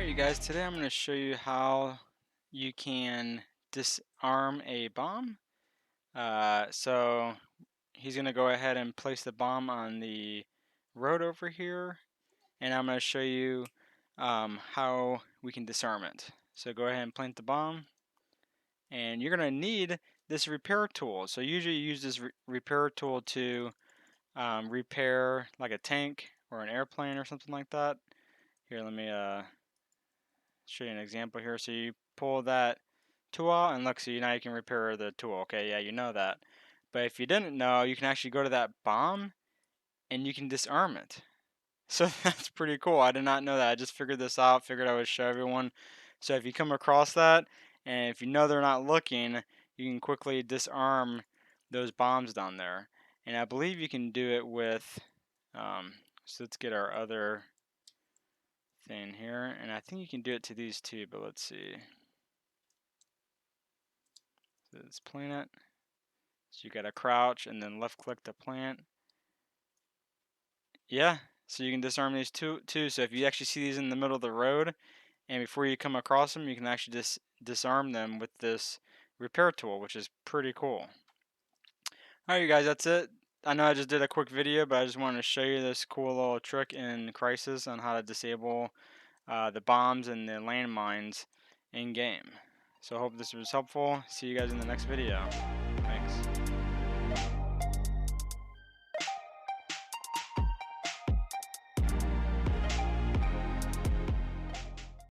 Alright, you guys, today I'm going to show you how you can disarm a bomb. So he's going to go ahead and place the bomb on the road over here, and I'm going to show you how we can disarm it. So go ahead and plant the bomb, and you're going to need this repair tool. So usually you use this repair tool to repair like a tank or an airplane or something like that. Here, let me show you an example here. So you pull that tool out, and look, see, now you can repair the tool. Okay, yeah, you know that. But if you didn't know, you can actually go to that bomb and you can disarm it. So that's pretty cool. I did not know that. I just figured this out, figured I would show everyone. So if you come across that, and if you know they're not looking, you can quickly disarm those bombs down there. And I believe you can do it with, so let's get our other thing here. And I think you can do it to these two, but let's see. So let's plant it. So you gotta crouch and then left click to plant. Yeah, so you can disarm these too. So if you actually see these in the middle of the road, and before you come across them, you can actually just disarm them with this repair tool, which is pretty cool. Alright, you guys, that's it. I know I just did a quick video, but I just wanted to show you this cool little trick in Crysis on how to disable the bombs and the landmines in game. So I hope this was helpful. See you guys in the next video. Thanks.